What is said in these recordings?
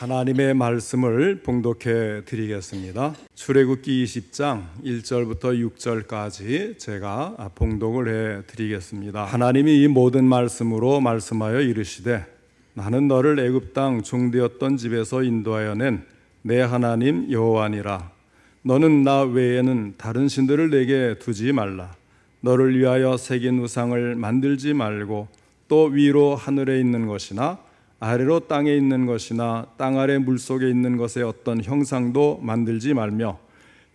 하나님의 말씀을 봉독해 드리겠습니다. 출애굽기 20장 1절부터 6절까지 제가 봉독을 해 드리겠습니다. 하나님이 이 모든 말씀으로 말씀하여 이르시되 나는 너를 애굽 땅 종되었던 집에서 인도하여 낸 내 하나님 여호와니라. 너는 나 외에는 다른 신들을 내게 두지 말라. 너를 위하여 새긴 우상을 만들지 말고 또 위로 하늘에 있는 것이나 아래로 땅에 있는 것이나 땅 아래 물속에 있는 것의 어떤 형상도 만들지 말며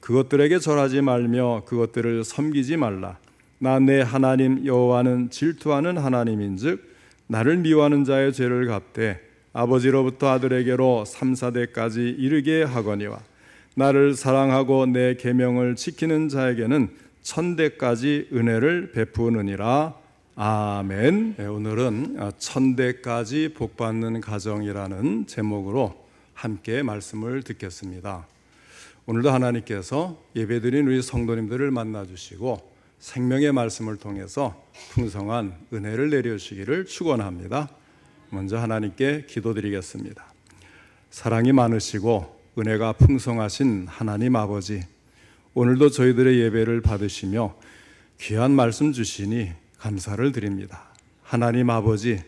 그것들에게 절하지 말며 그것들을 섬기지 말라. 나 내 하나님 여호와는 질투하는 하나님인즉 나를 미워하는 자의 죄를 갚되 아버지로부터 아들에게로 3, 4대까지 이르게 하거니와 나를 사랑하고 내 계명을 지키는 자에게는 1000대까지 은혜를 베푸느니라. 아멘. 오늘은 1000대까지 복받는 가정이라는 제목으로 함께 말씀을 듣겠습니다. 오늘도 하나님께서 예배드린 우리 성도님들을 만나주시고 생명의 말씀을 통해서 풍성한 은혜를 내려주시기를 축원합니다. 먼저 하나님께 기도드리겠습니다. 사랑이 많으시고 은혜가 풍성하신 하나님 아버지, 오늘도 저희들의 예배를 받으시며 귀한 말씀 주시니 감사를 드립니다. 하나님 아버지,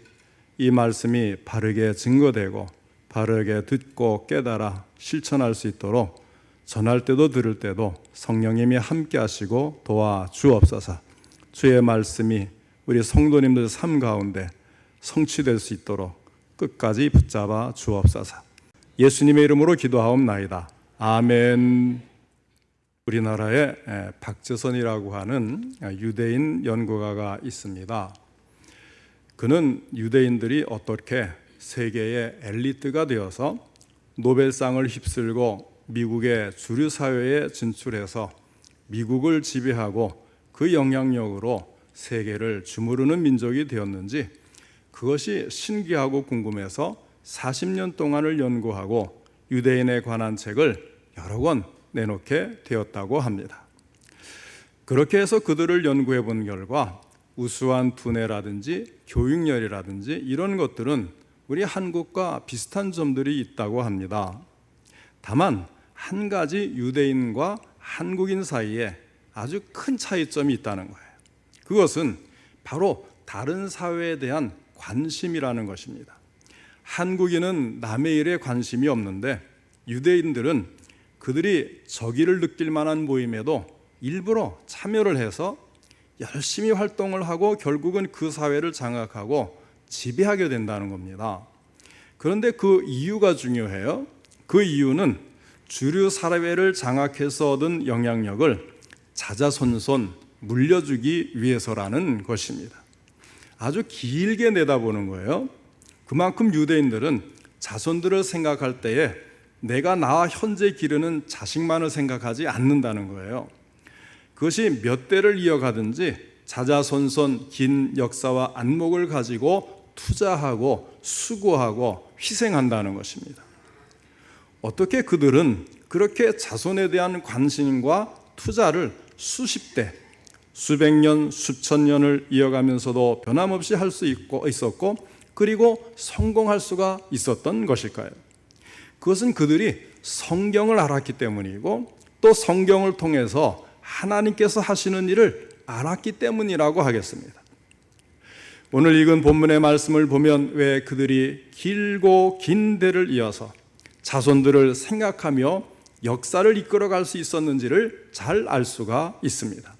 이 말씀이 바르게 증거되고 바르게 듣고 깨달아 실천할 수 있도록 전할 때도 들을 때도 성령님이 함께 하시고 도와주옵소서. 주의 말씀이 우리 성도님들 삶 가운데 성취될 수 있도록 끝까지 붙잡아 주옵소서. 예수님의 이름으로 기도하옵나이다. 아멘. 우리나라에 박재선이라고 하는 유대인 연구가가 있습니다. 그는 유대인들이 어떻게 세계의 엘리트가 되어서 노벨상을 휩쓸고 미국의 주류 사회에 진출해서 미국을 지배하고 그 영향력으로 세계를 주무르는 민족이 되었는지 그것이 신기하고 궁금해서 40년 동안을 연구하고 유대인에 관한 책을 여러 권 내놓게 되었다고 합니다. 그렇게 해서 그들을 연구해 본 결과 우수한 두뇌라든지 교육열이라든지 이런 것들은 우리 한국과 비슷한 점들이 있다고 합니다. 다만 한 가지 유대인과 한국인 사이에 아주 큰 차이점이 있다는 거예요. 그것은 바로 다른 사회에 대한 관심이라는 것입니다. 한국인은 남의 일에 관심이 없는데 유대인들은 그들이 적의를 느낄 만한 모임에도 일부러 참여를 해서 열심히 활동을 하고 결국은 그 사회를 장악하고 지배하게 된다는 겁니다. 그런데 그 이유가 중요해요. 그 이유는 주류 사회를 장악해서 얻은 영향력을 자자손손 물려주기 위해서라는 것입니다. 아주 길게 내다보는 거예요. 그만큼 유대인들은 자손들을 생각할 때에 내가 나 현재 기르는 자식만을 생각하지 않는다는 거예요. 그것이 몇 대를 이어가든지 자자손손 긴 역사와 안목을 가지고 투자하고 수고하고 희생한다는 것입니다. 어떻게 그들은 그렇게 자손에 대한 관심과 투자를 수십 대, 수백 년, 수천 년을 이어가면서도 변함없이 할 수 있었고 그리고 성공할 수가 있었던 것일까요? 그것은 그들이 성경을 알았기 때문이고 또 성경을 통해서 하나님께서 하시는 일을 알았기 때문이라고 하겠습니다. 오늘 읽은 본문의 말씀을 보면 왜 그들이 길고 긴 대를 이어서 자손들을 생각하며 역사를 이끌어갈 수 있었는지를 잘 알 수가 있습니다.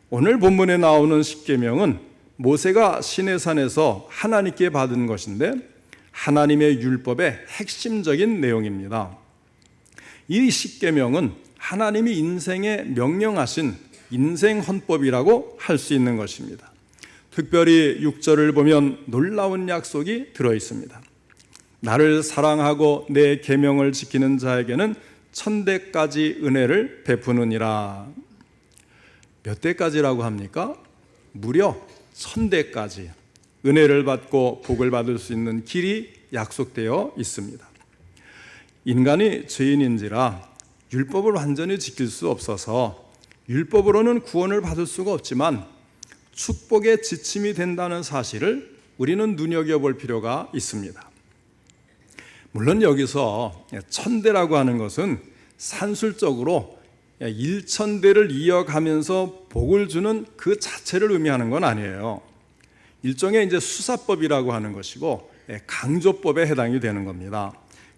오늘 본문에 나오는 십계명은 모세가 시내산에서 하나님께 받은 것인데 하나님의 율법의 핵심적인 내용입니다. 이 십계명은 하나님이 인생에 명령하신 인생 헌법이라고 할 수 있는 것입니다. 특별히 6절을 보면 놀라운 약속이 들어 있습니다. 나를 사랑하고 내 계명을 지키는 자에게는 1000대까지 은혜를 베푸느니라. 몇 대까지라고 합니까? 무려 1000대까지 은혜를 받고 복을 받을 수 있는 길이 약속되어 있습니다. 인간이 죄인인지라 율법을 완전히 지킬 수 없어서 율법으로는 구원을 받을 수가 없지만 축복의 지침이 된다는 사실을 우리는 눈여겨볼 필요가 있습니다. 물론 여기서 천대라고 하는 것은 산술적으로 일천대를 이어가면서 복을 주는 그 자체를 의미하는 건 아니에요. 일종의 이제 수사법이라고 하는 것이고 강조법에 해당이 되는 겁니다.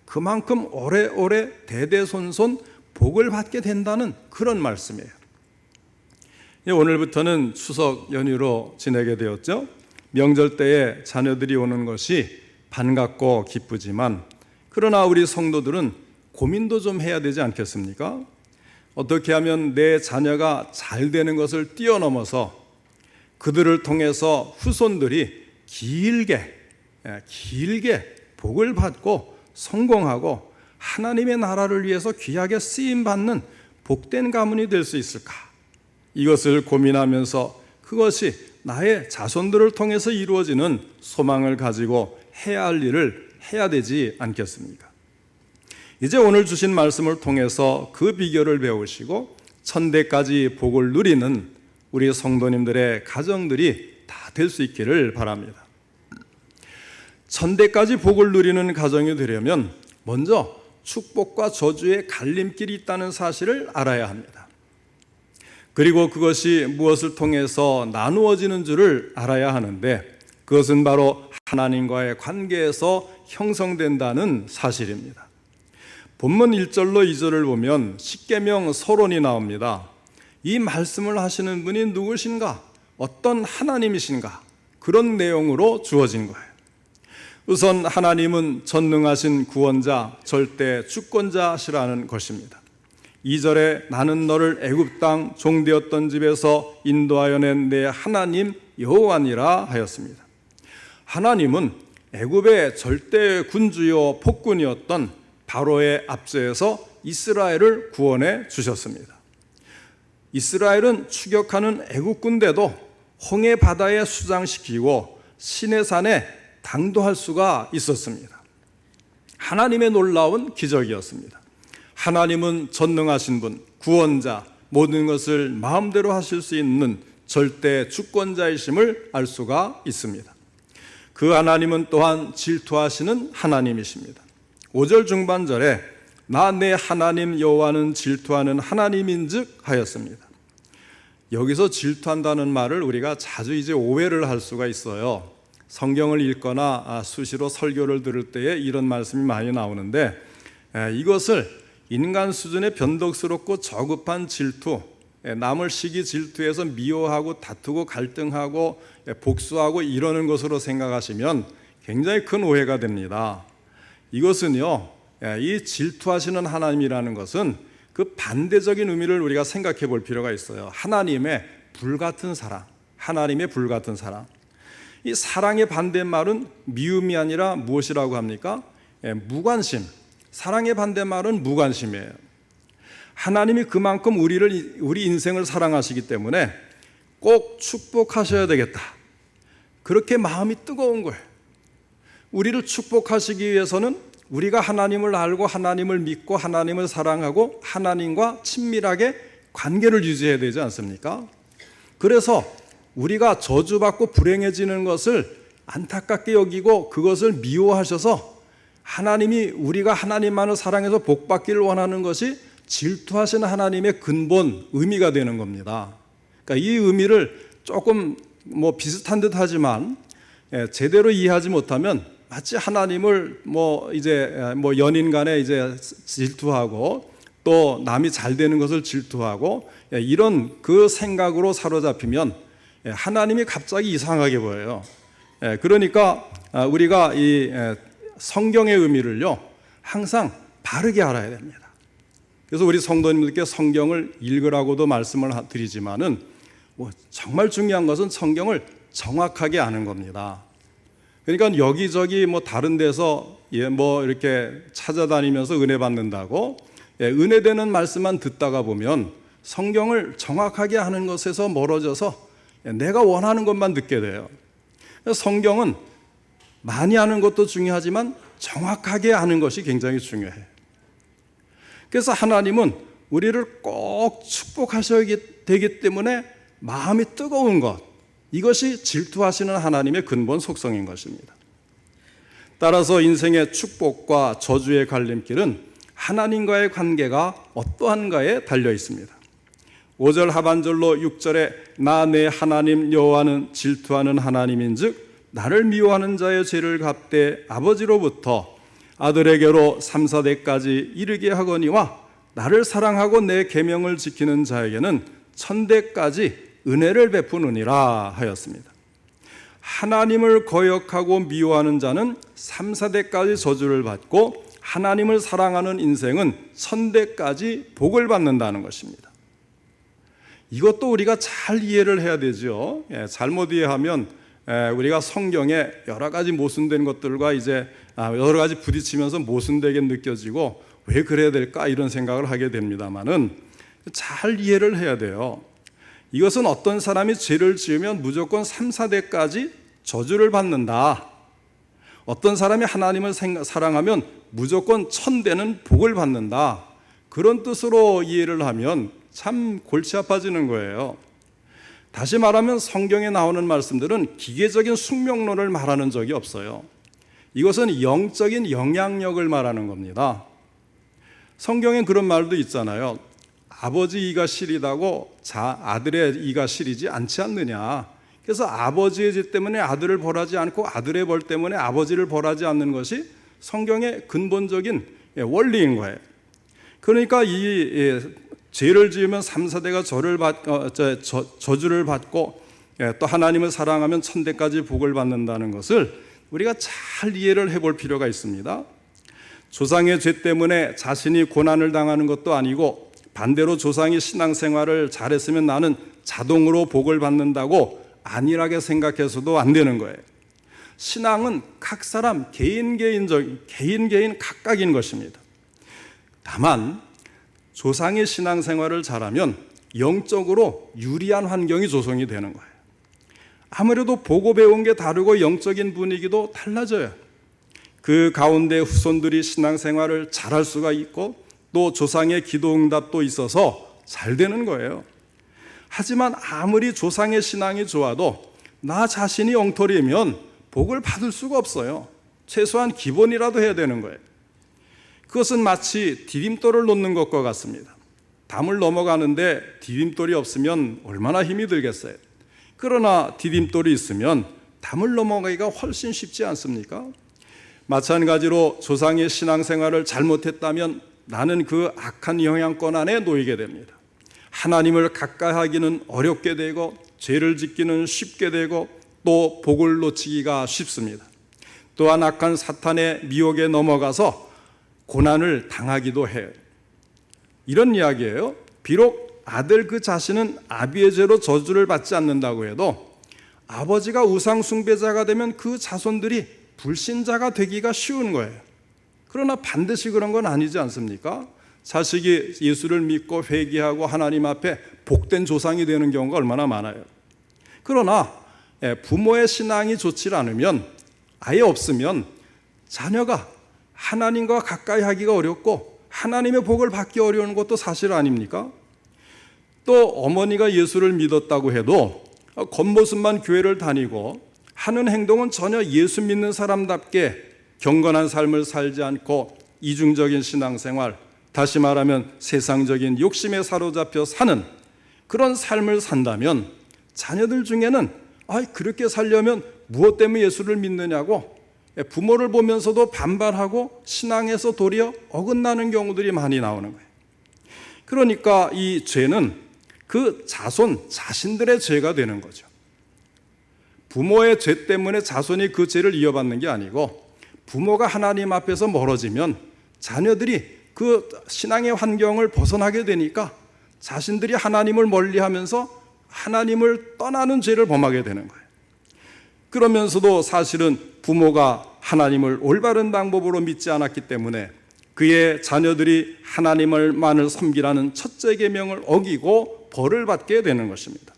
그만큼 오래오래 대대손손 복을 받게 된다는 그런 말씀이에요. 오늘부터는 추석 연휴로 지내게 되었죠. 명절 때에 자녀들이 오는 것이 반갑고 기쁘지만 그러나 우리 성도들은 고민도 좀 해야 되지 않겠습니까? 어떻게 하면 내 자녀가 잘 되는 것을 뛰어넘어서 그들을 통해서 후손들이 길게 복을 받고 성공하고 하나님의 나라를 위해서 귀하게 쓰임받는 복된 가문이 될 수 있을까? 이것을 고민하면서 그것이 나의 자손들을 통해서 이루어지는 소망을 가지고 해야 할 일을 해야 되지 않겠습니까? 이제 오늘 주신 말씀을 통해서 그 비결을 배우시고 천대까지 복을 누리는 우리 성도님들의 가정들이 다 될 수 있기를 바랍니다. 천대까지 복을 누리는 가정이 되려면 먼저 축복과 저주의 갈림길이 있다는 사실을 알아야 합니다. 그리고 그것이 무엇을 통해서 나누어지는 줄을 알아야 하는데 그것은 바로 하나님과의 관계에서 형성된다는 사실입니다. 본문 1절로 2절을 보면 십계명 서론이 나옵니다. 이 말씀을 하시는 분이 누구신가? 어떤 하나님이신가? 그런 내용으로 주어진 거예요. 우선 하나님은 전능하신 구원자, 절대 주권자시라는 것입니다. 2절에 나는 너를 애굽 땅 종되었던 집에서 인도하여 낸 내 하나님 여호와니라 하였습니다. 하나님은 애굽의 절대 군주요 폭군이었던 바로의 압제에서 이스라엘을 구원해 주셨습니다. 이스라엘은 추격하는 애국 군대도 홍해 바다에 수장시키고 시내산에 당도할 수가 있었습니다. 하나님의 놀라운 기적이었습니다. 하나님은 전능하신 분, 구원자, 모든 것을 마음대로 하실 수 있는 절대 주권자이심을 알 수가 있습니다. 그 하나님은 또한 질투하시는 하나님이십니다. 5절 중반절에 나 내 하나님 여호와는 질투하는 하나님인즉 하였습니다. 여기서 질투한다는 말을 우리가 자주 이제 오해를 할 수가 있어요. 성경을 읽거나 수시로 설교를 들을 때에 이런 말씀이 많이 나오는데 이것을 인간 수준의 변덕스럽고 저급한 질투, 남을 시기 질투해서 미워하고 다투고 갈등하고 복수하고 이러는 것으로 생각하시면 굉장히 큰 오해가 됩니다. 이것은요, 이 질투하시는 하나님이라는 것은 그 반대적인 의미를 우리가 생각해 볼 필요가 있어요. 하나님의 불같은 사랑, 하나님의 불같은 사랑. 이 사랑의 반대말은 미움이 아니라 무엇이라고 합니까? 무관심. 사랑의 반대말은 무관심이에요. 하나님이 그만큼 우리 인생을 사랑하시기 때문에 꼭 축복하셔야 되겠다. 그렇게 마음이 뜨거운 거예요. 우리를 축복하시기 위해서는 우리가 하나님을 알고 하나님을 믿고 하나님을 사랑하고 하나님과 친밀하게 관계를 유지해야 되지 않습니까? 그래서 우리가 저주받고 불행해지는 것을 안타깝게 여기고 그것을 미워하셔서 하나님이 우리가 하나님만을 사랑해서 복받기를 원하는 것이 질투하시는 하나님의 근본 의미가 되는 겁니다. 그러니까 이 의미를 조금 비슷한 듯 하지만 제대로 이해하지 못하면 마치 하나님을 연인 간에 질투하고 또 남이 잘 되는 것을 질투하고 이런 그 생각으로 사로잡히면 하나님이 갑자기 이상하게 보여요. 그러니까 우리가 이 성경의 의미를요 항상 바르게 알아야 됩니다. 그래서 우리 성도님들께 성경을 읽으라고도 말씀을 드리지만은 정말 중요한 것은 성경을 정확하게 아는 겁니다. 그러니까 여기저기 다른 데서 이렇게 찾아다니면서 은혜 받는다고 은혜 되는 말씀만 듣다가 보면 성경을 정확하게 아는 것에서 멀어져서 내가 원하는 것만 듣게 돼요. 성경은 많이 아는 것도 중요하지만 정확하게 아는 것이 굉장히 중요해요. 그래서 하나님은 우리를 꼭 축복하셔야 되기 때문에 마음이 뜨거운 것, 이것이 질투하시는 하나님의 근본 속성인 것입니다. 따라서 인생의 축복과 저주의 갈림길은 하나님과의 관계가 어떠한가에 달려 있습니다. 5절 하반절로 6절에 나 내 하나님 여호와는 질투하는 하나님인즉 나를 미워하는 자의 죄를 갚되 아버지로부터 아들에게로 3, 4대까지 이르게 하거니와 나를 사랑하고 내 계명을 지키는 자에게는 1000대까지 은혜를 베푸느니라 하였습니다. 하나님을 거역하고 미워하는 자는 3, 4대까지 저주를 받고 하나님을 사랑하는 인생은 1000대까지 복을 받는다는 것입니다. 이것도 우리가 잘 이해를 해야 되죠. 잘못 이해하면 우리가 성경에 여러 가지 모순된 것들과 이제 여러 가지 부딪히면서 모순되게 느껴지고 왜 그래야 될까 이런 생각을 하게 됩니다만은 잘 이해를 해야 돼요. 이것은 어떤 사람이 죄를 지으면 무조건 3, 4대까지 저주를 받는다. 어떤 사람이 하나님을 사랑하면 무조건 1000대는 복을 받는다. 그런 뜻으로 이해를 하면 참 골치 아파지는 거예요. 다시 말하면 성경에 나오는 말씀들은 기계적인 숙명론을 말하는 적이 없어요. 이것은 영적인 영향력을 말하는 겁니다. 성경엔 그런 말도 있잖아요. 아버지 이가 시리다고 아들의 이가 시리지 않지 않느냐. 그래서 아버지의 죄 때문에 아들을 벌하지 않고 아들의 벌 때문에 아버지를 벌하지 않는 것이 성경의 근본적인 원리인 거예요. 그러니까 이 죄를 지으면 3, 4대가 저주를 받고 또 하나님을 사랑하면 1000대까지 복을 받는다는 것을 우리가 잘 이해를 해볼 필요가 있습니다. 조상의 죄 때문에 자신이 고난을 당하는 것도 아니고 반대로 조상이 신앙생활을 잘했으면 나는 자동으로 복을 받는다고 안일하게 생각해서도 안 되는 거예요. 신앙은 각 사람 개인 각각인 것입니다. 다만 조상의 신앙생활을 잘하면 영적으로 유리한 환경이 조성이 되는 거예요. 아무래도 보고 배운 게 다르고 영적인 분위기도 달라져요. 그 가운데 후손들이 신앙생활을 잘할 수가 있고 또 조상의 기도응답도 있어서 잘 되는 거예요. 하지만 아무리 조상의 신앙이 좋아도 나 자신이 엉터리면 복을 받을 수가 없어요. 최소한 기본이라도 해야 되는 거예요. 그것은 마치 디딤돌을 놓는 것과 같습니다. 담을 넘어가는데 디딤돌이 없으면 얼마나 힘이 들겠어요. 그러나 디딤돌이 있으면 담을 넘어가기가 훨씬 쉽지 않습니까? 마찬가지로 조상의 신앙생활을 잘못했다면 나는 그 악한 영향권 안에 놓이게 됩니다. 하나님을 가까이 하기는 어렵게 되고 죄를 짓기는 쉽게 되고 또 복을 놓치기가 쉽습니다. 또한 악한 사탄의 미혹에 넘어가서 고난을 당하기도 해요. 이런 이야기예요. 비록 아들 그 자신은 아비의 죄로 저주를 받지 않는다고 해도 아버지가 우상 숭배자가 되면 그 자손들이 불신자가 되기가 쉬운 거예요. 그러나 반드시 그런 건 아니지 않습니까? 자식이 예수를 믿고 회개하고 하나님 앞에 복된 조상이 되는 경우가 얼마나 많아요. 그러나 부모의 신앙이 좋지 않으면, 아예 없으면 자녀가 하나님과 가까이 하기가 어렵고 하나님의 복을 받기 어려운 것도 사실 아닙니까? 또 어머니가 예수를 믿었다고 해도 겉모습만 교회를 다니고 하는 행동은 전혀 예수 믿는 사람답게 경건한 삶을 살지 않고 이중적인 신앙생활, 다시 말하면 세상적인 욕심에 사로잡혀 사는 그런 삶을 산다면 자녀들 중에는 그렇게 살려면 무엇 때문에 예수를 믿느냐고 부모를 보면서도 반발하고 신앙에서 도리어 어긋나는 경우들이 많이 나오는 거예요. 그러니까 이 죄는 그 자신들의 죄가 되는 거죠. 부모의 죄 때문에 자손이 그 죄를 이어받는 게 아니고 부모가 하나님 앞에서 멀어지면 자녀들이 그 신앙의 환경을 벗어나게 되니까 자신들이 하나님을 멀리하면서 하나님을 떠나는 죄를 범하게 되는 거예요. 그러면서도 사실은 부모가 하나님을 올바른 방법으로 믿지 않았기 때문에 그의 자녀들이 하나님을만을 섬기라는 첫째 계명을 어기고 벌을 받게 되는 것입니다.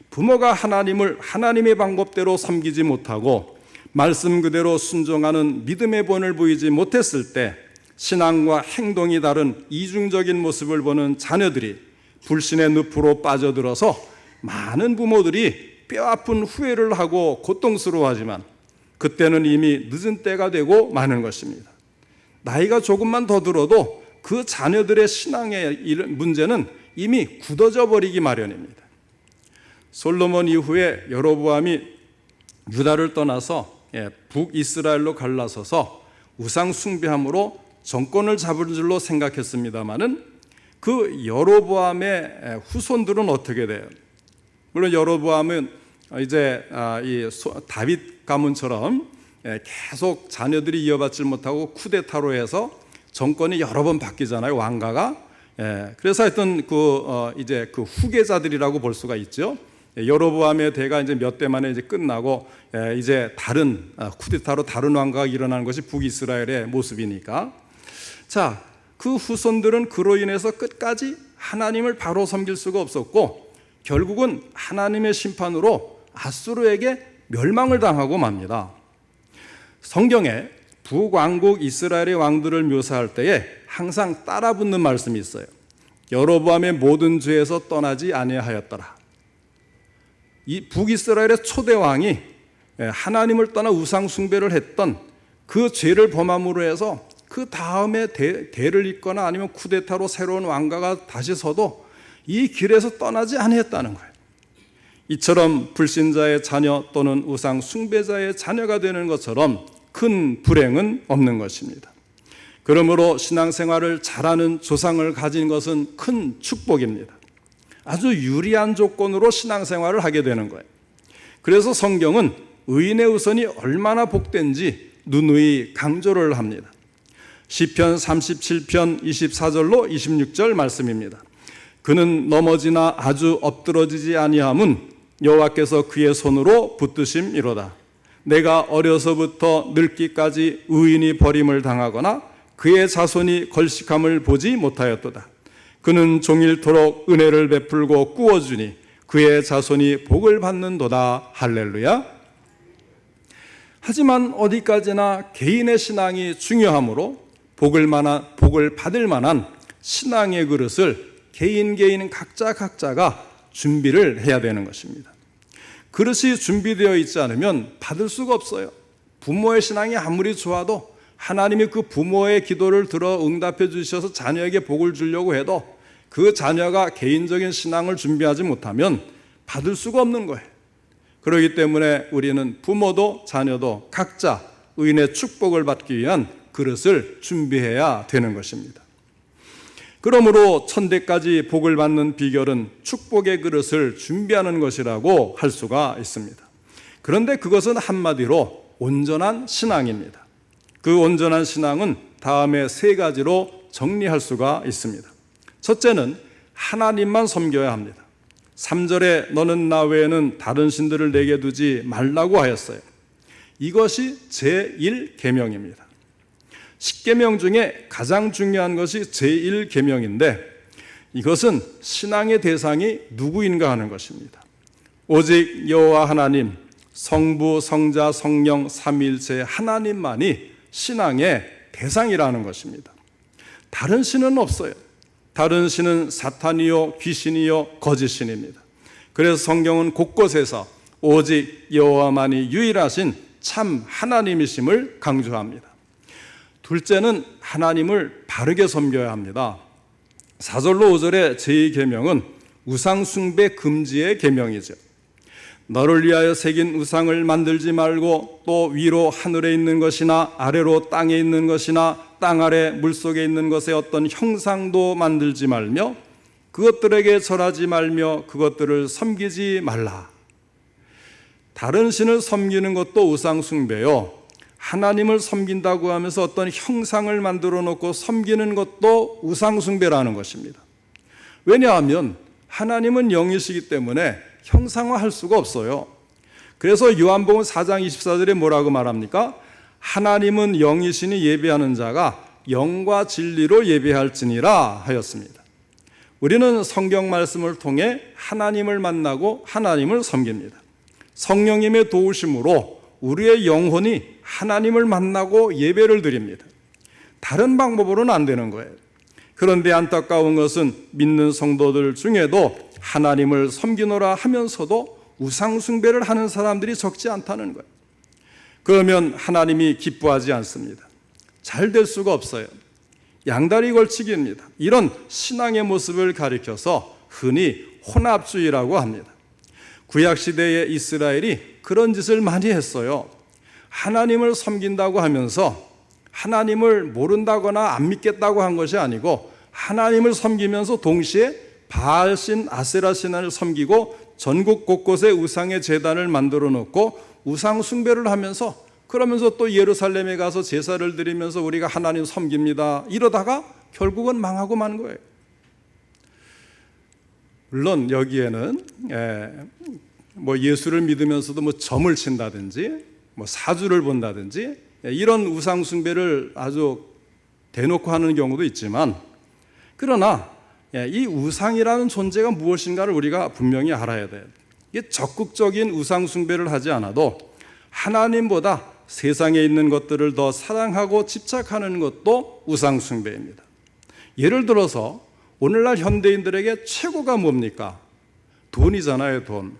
부모가 하나님을 하나님의 방법대로 섬기지 못하고 말씀 그대로 순종하는 믿음의 본을 보이지 못했을 때 신앙과 행동이 다른 이중적인 모습을 보는 자녀들이 불신의 늪으로 빠져들어서 많은 부모들이 뼈아픈 후회를 하고 고통스러워하지만 그때는 이미 늦은 때가 되고 마는 것입니다. 나이가 조금만 더 들어도 그 자녀들의 신앙의 문제는 이미 굳어져 버리기 마련입니다. 솔로몬 이후에 여로보암이 유다를 떠나서 북이스라엘로 갈라서서 우상 숭배함으로 정권을 잡을 줄로 생각했습니다마는 그 여로보암의 후손들은 어떻게 돼요? 물론 여로보암은 이제 이 다윗 가문처럼 계속 자녀들이 이어받지 못하고 쿠데타로 해서 정권이 여러 번 바뀌잖아요, 왕가가. 그래서 하여튼 이제 그 후계자들이라고 볼 수가 있죠. 여로보암의 대가 이제 몇 대 만에 이제 끝나고 이제 다른 쿠데타로 다른 왕가가 일어나는 것이 북이스라엘의 모습이니까. 자, 그 후손들은 그로 인해서 끝까지 하나님을 바로 섬길 수가 없었고 결국은 하나님의 심판으로 아수르에게 멸망을 당하고 맙니다. 성경에 북왕국 이스라엘의 왕들을 묘사할 때에 항상 따라붙는 말씀이 있어요. 여로보암의 모든 죄에서 떠나지 아니하였더라. 이 북이스라엘의 초대 왕이 하나님을 떠나 우상 숭배를 했던 그 죄를 범함으로 해서 그 다음에 대를 잇거나 아니면 쿠데타로 새로운 왕가가 다시 서도 이 길에서 떠나지 아니했다는 거예요. 이처럼 불신자의 자녀 또는 우상 숭배자의 자녀가 되는 것처럼 큰 불행은 없는 것입니다. 그러므로 신앙생활을 잘하는 조상을 가진 것은 큰 축복입니다. 아주 유리한 조건으로 신앙생활을 하게 되는 거예요. 그래서 성경은 의인의 후손이 얼마나 복된지 누누이 강조를 합니다. 시편 37편 24절로 26절 말씀입니다. 그는 넘어지나 아주 엎드러지지 아니함은 여호와께서 그의 손으로 붙드심이로다. 내가 어려서부터 늙기까지 의인이 버림을 당하거나 그의 자손이 걸식함을 보지 못하였도다. 그는 종일토록 은혜를 베풀고 꾸어주니 그의 자손이 복을 받는도다. 할렐루야. 하지만 어디까지나 개인의 신앙이 중요하므로 복을 받을 만한 신앙의 그릇을 개인 각자가 준비를 해야 되는 것입니다. 그릇이 준비되어 있지 않으면 받을 수가 없어요. 부모의 신앙이 아무리 좋아도 하나님이 그 부모의 기도를 들어 응답해 주셔서 자녀에게 복을 주려고 해도 그 자녀가 개인적인 신앙을 준비하지 못하면 받을 수가 없는 거예요. 그렇기 때문에 우리는 부모도 자녀도 각자 의인의 축복을 받기 위한 그릇을 준비해야 되는 것입니다. 그러므로 천대까지 복을 받는 비결은 축복의 그릇을 준비하는 것이라고 할 수가 있습니다. 그런데 그것은 한마디로 온전한 신앙입니다. 그 온전한 신앙은 다음에 세 가지로 정리할 수가 있습니다. 첫째는 하나님만 섬겨야 합니다. 3절에 너는 나 외에는 다른 신들을 내게 두지 말라고 하였어요. 이것이 제1계명입니다. 10계명 중에 가장 중요한 것이 제1계명인데 이것은 신앙의 대상이 누구인가 하는 것입니다. 오직 여호와 하나님, 성부, 성자, 성령, 삼위일체 하나님만이 신앙의 대상이라는 것입니다. 다른 신은 없어요. 다른 신은 사탄이요, 귀신이요, 거짓신입니다. 그래서 성경은 곳곳에서 오직 여호와만이 유일하신 참 하나님이심을 강조합니다. 둘째는 하나님을 바르게 섬겨야 합니다. 4절로 5절의 제2계명은 우상숭배 금지의 계명이죠. 너를 위하여 새긴 우상을 만들지 말고 또 위로 하늘에 있는 것이나 아래로 땅에 있는 것이나 땅 아래 물속에 있는 것의 어떤 형상도 만들지 말며 그것들에게 절하지 말며 그것들을 섬기지 말라. 다른 신을 섬기는 것도 우상숭배요. 하나님을 섬긴다고 하면서 어떤 형상을 만들어 놓고 섬기는 것도 우상숭배라는 것입니다. 왜냐하면 하나님은 영이시기 때문에 형상화할 수가 없어요. 그래서 요한복음 4장 24절에 뭐라고 말합니까? 하나님은 영이시니 예배하는 자가 영과 진리로 예배할지니라 하였습니다. 우리는 성경 말씀을 통해 하나님을 만나고 하나님을 섬깁니다. 성령님의 도우심으로 우리의 영혼이 하나님을 만나고 예배를 드립니다. 다른 방법으로는 안 되는 거예요. 그런데 안타까운 것은 믿는 성도들 중에도 하나님을 섬기노라 하면서도 우상숭배를 하는 사람들이 적지 않다는 거예요. 그러면 하나님이 기뻐하지 않습니다. 잘 될 수가 없어요. 양다리 걸치기입니다. 이런 신앙의 모습을 가리켜서 흔히 혼합주의라고 합니다. 구약시대의 이스라엘이 그런 짓을 많이 했어요. 하나님을 섬긴다고 하면서 하나님을 모른다거나 안 믿겠다고 한 것이 아니고 하나님을 섬기면서 동시에 바알신, 아세라 신을 섬기고 전국 곳곳에 우상의 제단을 만들어 놓고 우상 숭배를 하면서 그러면서 또 예루살렘에 가서 제사를 드리면서 우리가 하나님 섬깁니다. 이러다가 결국은 망하고 만 거예요. 물론 여기에는 예수를 믿으면서도 점을 친다든지 사주를 본다든지 이런 우상 숭배를 아주 대놓고 하는 경우도 있지만, 그러나 이 우상이라는 존재가 무엇인가를 우리가 분명히 알아야 돼요. 이게 적극적인 우상 숭배를 하지 않아도 하나님보다 세상에 있는 것들을 더 사랑하고 집착하는 것도 우상 숭배입니다. 예를 들어서 오늘날 현대인들에게 최고가 뭡니까? 돈이잖아요, 돈.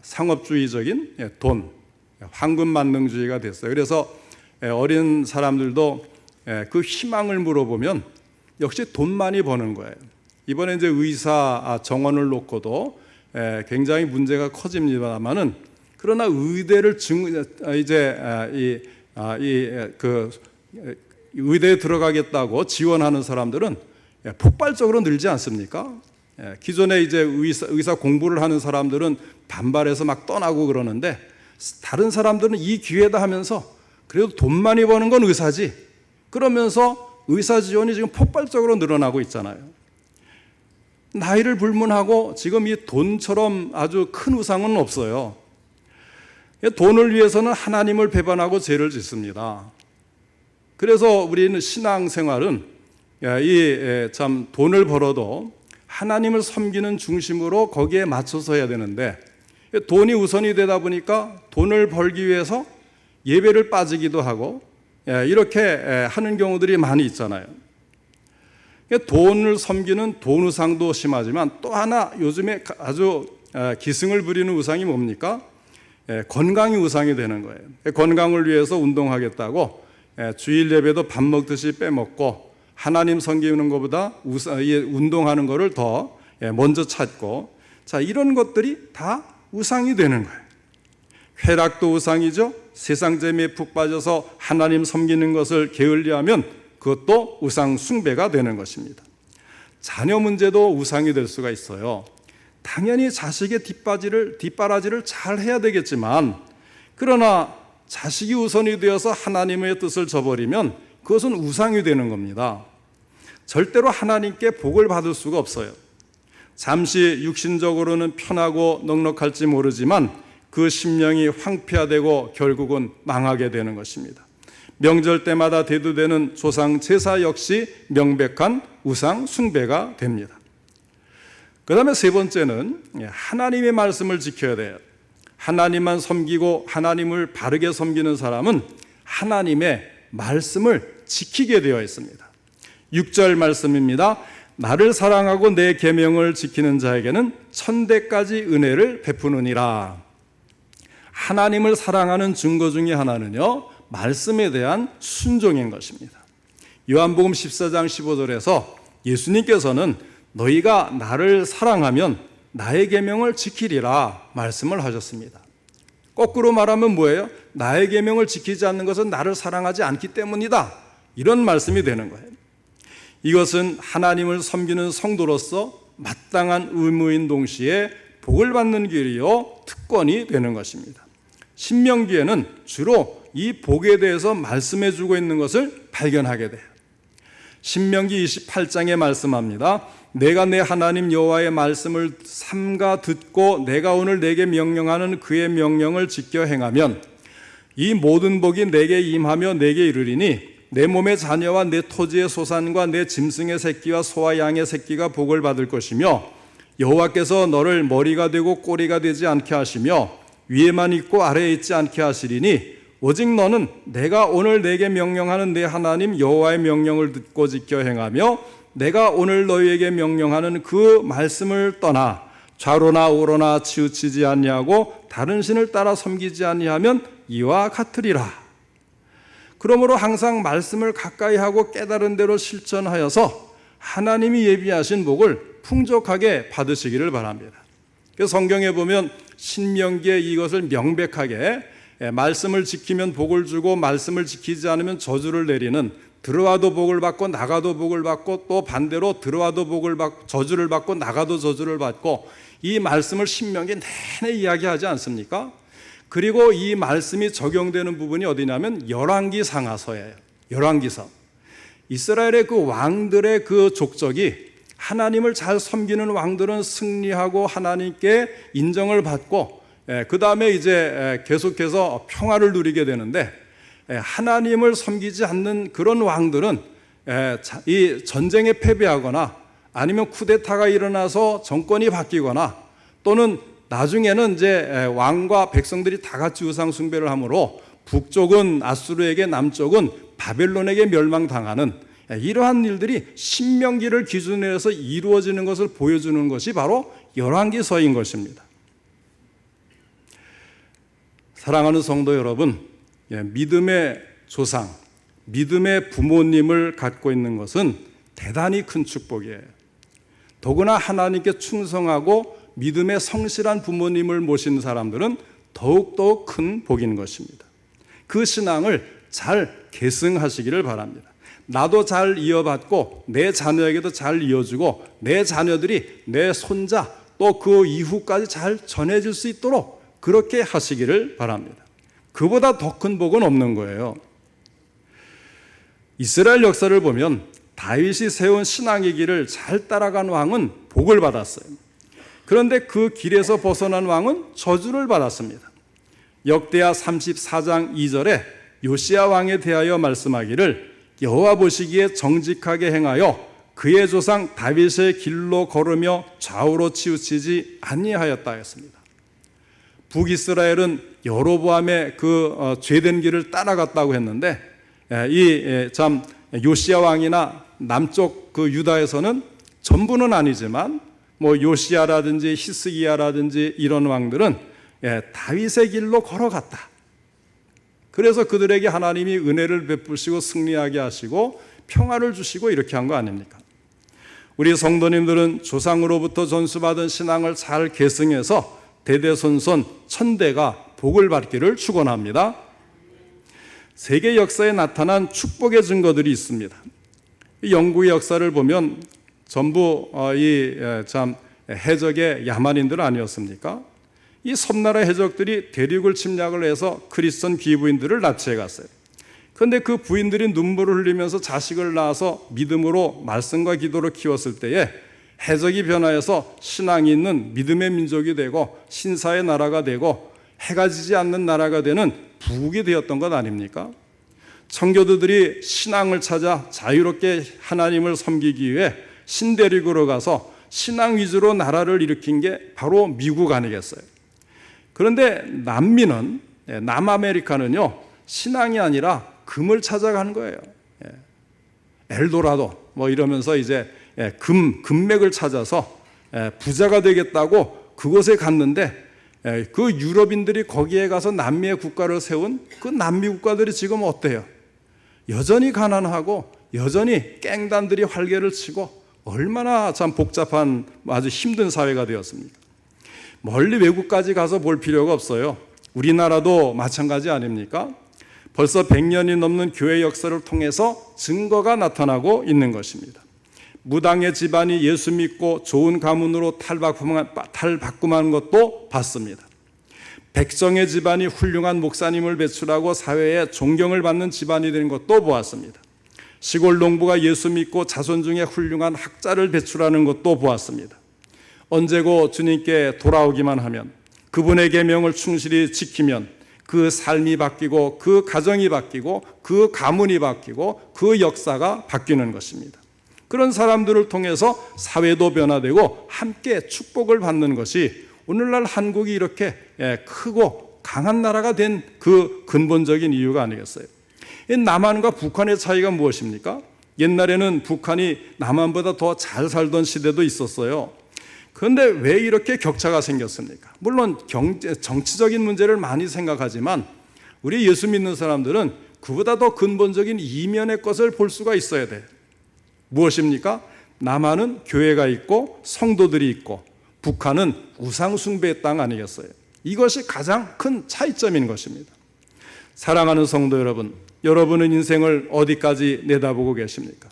상업주의적인 돈, 황금만능주의가 됐어요. 그래서 어린 사람들도 그 희망을 물어보면 역시 돈 많이 버는 거예요. 이번에 이제 의사 정원을 놓고도 굉장히 문제가 커집니다만은, 그러나 의대를 의대에 들어가겠다고 지원하는 사람들은 폭발적으로 늘지 않습니까? 기존에 이제 의사 공부를 하는 사람들은 반발해서 막 떠나고 그러는데, 다른 사람들은 이 기회다 하면서 그래도 돈 많이 버는 건 의사지, 그러면서 의사 지원이 지금 폭발적으로 늘어나고 있잖아요. 나이를 불문하고 지금 이 돈처럼 아주 큰 우상은 없어요. 돈을 위해서는 하나님을 배반하고 죄를 짓습니다. 그래서 우리는 신앙생활은 참 돈을 벌어도 하나님을 섬기는 중심으로 거기에 맞춰서 해야 되는데, 돈이 우선이 되다 보니까 돈을 벌기 위해서 예배를 빠지기도 하고 이렇게 하는 경우들이 많이 있잖아요. 돈을 섬기는 돈 우상도 심하지만 또 하나 요즘에 아주 기승을 부리는 우상이 뭡니까? 건강이 우상이 되는 거예요. 건강을 위해서 운동하겠다고 주일 예배도 밥 먹듯이 빼먹고 하나님 섬기는 것보다 운동하는 것을 더 먼저 찾고, 자, 이런 것들이 다 우상이 되는 거예요. 쾌락도 우상이죠. 세상 재미에 푹 빠져서 하나님 섬기는 것을 게을리하면 그것도 우상 숭배가 되는 것입니다. 자녀 문제도 우상이 될 수가 있어요. 당연히 자식의 뒷바라지를 잘 해야 되겠지만, 그러나 자식이 우선이 되어서 하나님의 뜻을 저버리면 그것은 우상이 되는 겁니다. 절대로 하나님께 복을 받을 수가 없어요. 잠시 육신적으로는 편하고 넉넉할지 모르지만 그 심령이 황폐화되고 결국은 망하게 되는 것입니다. 명절 때마다 대두되는 조상 제사 역시 명백한 우상 숭배가 됩니다. 그 다음에 세 번째는 하나님의 말씀을 지켜야 돼요. 하나님만 섬기고 하나님을 바르게 섬기는 사람은 하나님의 말씀을 지키게 되어 있습니다. 6절 말씀입니다. 나를 사랑하고 내 계명을 지키는 자에게는 천대까지 은혜를 베푸느니라. 하나님을 사랑하는 증거 중에 하나는요, 말씀에 대한 순종인 것입니다. 요한복음 14장 15절에서 예수님께서는 너희가 나를 사랑하면 나의 계명을 지키리라 말씀을 하셨습니다. 거꾸로 말하면 뭐예요? 나의 계명을 지키지 않는 것은 나를 사랑하지 않기 때문이다, 이런 말씀이 되는 거예요. 이것은 하나님을 섬기는 성도로서 마땅한 의무인 동시에 복을 받는 길이요 특권이 되는 것입니다. 신명기에는 주로 이 복에 대해서 말씀해 주고 있는 것을 발견하게 돼요. 신명기 28장에 말씀합니다. 내가 내 하나님 여호와의 말씀을 삼가 듣고 내가 오늘 내게 명령하는 그의 명령을 지켜 행하면 이 모든 복이 내게 임하며 내게 이르리니 내 몸의 자녀와 내 토지의 소산과 내 짐승의 새끼와 소와 양의 새끼가 복을 받을 것이며 여호와께서 너를 머리가 되고 꼬리가 되지 않게 하시며 위에만 있고 아래에 있지 않게 하시리니 오직 너는 내가 오늘 내게 명령하는 내 하나님 여호와의 명령을 듣고 지켜 행하며 내가 오늘 너희에게 명령하는 그 말씀을 떠나 좌로나 우로나 치우치지 아니하고 다른 신을 따라 섬기지 아니하면 이와 같으리라. 그러므로 항상 말씀을 가까이 하고 깨달은 대로 실천하여서 하나님이 예비하신 복을 풍족하게 받으시기를 바랍니다. 그래서 성경에 보면 신명기에 이것을 명백하게 말씀을 지키면 복을 주고 말씀을 지키지 않으면 저주를 내리는, 들어와도 복을 받고 나가도 복을 받고 또 반대로 들어와도 복을 받고 저주를 받고 나가도 저주를 받고, 이 말씀을 신명기 내내 이야기하지 않습니까? 그리고 이 말씀이 적용되는 부분이 어디냐면 열왕기 상하서예요. 열왕기서. 이스라엘의 그 왕들의 그 족적이, 하나님을 잘 섬기는 왕들은 승리하고 하나님께 인정을 받고 그 다음에 이제 계속해서 평화를 누리게 되는데, 하나님을 섬기지 않는 그런 왕들은 이 전쟁에 패배하거나 아니면 쿠데타가 일어나서 정권이 바뀌거나 또는 나중에는 이제 왕과 백성들이 다 같이 우상 숭배를 하므로 북쪽은 아수르에게 남쪽은 바벨론에게 멸망당하는 이러한 일들이 신명기를 기준으로 해서 이루어지는 것을 보여주는 것이 바로 열왕기서인 것입니다. 사랑하는 성도 여러분, 믿음의 조상, 믿음의 부모님을 갖고 있는 것은 대단히 큰 축복이에요. 더구나 하나님께 충성하고 믿음의 성실한 부모님을 모신 사람들은 더욱더 큰 복인 것입니다. 그 신앙을 잘 계승하시기를 바랍니다. 나도 잘 이어받고 내 자녀에게도 잘 이어주고 내 자녀들이 내 손자 또 그 이후까지 잘 전해질 수 있도록 그렇게 하시기를 바랍니다. 그보다 더 큰 복은 없는 거예요. 이스라엘 역사를 보면 다윗이 세운 신앙의 길을 잘 따라간 왕은 복을 받았어요. 그런데 그 길에서 벗어난 왕은 저주를 받았습니다. 역대하 34장 2절에 요시야 왕에 대하여 말씀하기를 여호와 보시기에 정직하게 행하여 그의 조상 다윗의 길로 걸으며 좌우로 치우치지 아니하였다 했습니다. 북이스라엘은 여로보암의 그 죄된 길을 따라갔다고 했는데, 이 참 요시야 왕이나 남쪽 그 유다에서는 전부는 아니지만 뭐 요시야라든지 히스기야라든지 이런 왕들은 다윗의 길로 걸어갔다. 그래서 그들에게 하나님이 은혜를 베푸시고 승리하게 하시고 평화를 주시고 이렇게 한 거 아닙니까? 우리 성도님들은 조상으로부터 전수받은 신앙을 잘 계승해서 대대손손 천대가 복을 받기를 축원합니다. 세계 역사에 나타난 축복의 증거들이 있습니다. 영국의 역사를 보면 전부 참 해적의 야만인들 아니었습니까? 이 섬나라 해적들이 대륙을 침략을 해서 크리스천 귀부인들을 납치해 갔어요. 그런데 그 부인들이 눈물을 흘리면서 자식을 낳아서 믿음으로 말씀과 기도로 키웠을 때에 해적이 변화해서 신앙이 있는 믿음의 민족이 되고 신사의 나라가 되고 해가 지지 않는 나라가 되는 부국이 되었던 것 아닙니까? 청교도들이 신앙을 찾아 자유롭게 하나님을 섬기기 위해 신대륙으로 가서 신앙 위주로 나라를 일으킨 게 바로 미국 아니겠어요? 그런데 남미는, 남아메리카는요, 신앙이 아니라 금을 찾아가는 거예요. 엘도라도 뭐 이러면서 이제 금맥을 찾아서 부자가 되겠다고 그곳에 갔는데, 그 유럽인들이 거기에 가서 남미의 국가를 세운 그 남미 국가들이 지금 어때요? 여전히 가난하고 여전히 깽단들이 활개를 치고 얼마나 참 복잡한 아주 힘든 사회가 되었습니까? 멀리 외국까지 가서 볼 필요가 없어요. 우리나라도 마찬가지 아닙니까? 벌써 100년이 넘는 교회 역사를 통해서 증거가 나타나고 있는 것입니다. 무당의 집안이 예수 믿고 좋은 가문으로 탈바꿈한 것도 봤습니다. 백성의 집안이 훌륭한 목사님을 배출하고 사회에 존경을 받는 집안이 된 것도 보았습니다. 시골 농부가 예수 믿고 자손 중에 훌륭한 학자를 배출하는 것도 보았습니다. 언제고 주님께 돌아오기만 하면, 그분의 계명을 충실히 지키면 그 삶이 바뀌고 그 가정이 바뀌고 그 가문이 바뀌고 그 역사가 바뀌는 것입니다. 그런 사람들을 통해서 사회도 변화되고 함께 축복을 받는 것이 오늘날 한국이 이렇게 크고 강한 나라가 된 그 근본적인 이유가 아니겠어요? 남한과 북한의 차이가 무엇입니까? 옛날에는 북한이 남한보다 더 잘 살던 시대도 있었어요. 그런데 왜 이렇게 격차가 생겼습니까? 물론 정치적인 문제를 많이 생각하지만 우리 예수 믿는 사람들은 그보다 더 근본적인 이면의 것을 볼 수가 있어야 돼요. 무엇입니까? 남한은 교회가 있고 성도들이 있고 북한은 우상숭배의 땅 아니겠어요? 이것이 가장 큰 차이점인 것입니다. 사랑하는 성도 여러분, 여러분은 인생을 어디까지 내다보고 계십니까?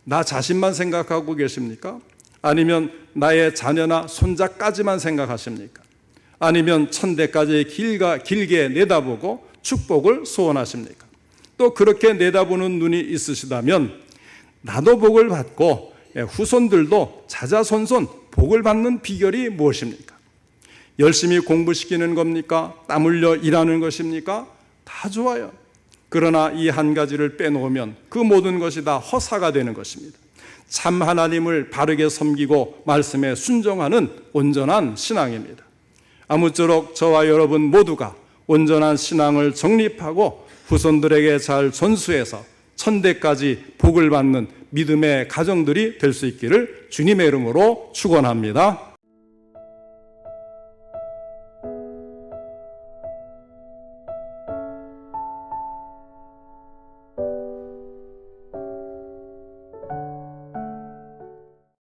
나 자신만 생각하고 계십니까? 아니면 나의 자녀나 손자까지만 생각하십니까? 아니면 천대까지 길게 내다보고 축복을 소원하십니까? 또 그렇게 내다보는 눈이 있으시다면 나도 복을 받고 후손들도 자자손손 복을 받는 비결이 무엇입니까? 열심히 공부시키는 겁니까? 땀 흘려 일하는 것입니까? 다 좋아요. 그러나 이 한 가지를 빼놓으면 그 모든 것이 다 허사가 되는 것입니다. 참 하나님을 바르게 섬기고 말씀에 순종하는 온전한 신앙입니다. 아무쪼록 저와 여러분 모두가 온전한 신앙을 정립하고 후손들에게 잘 전수해서 천대까지 복을 받는 믿음의 가정들이 될 수 있기를 주님의 이름으로 축원합니다.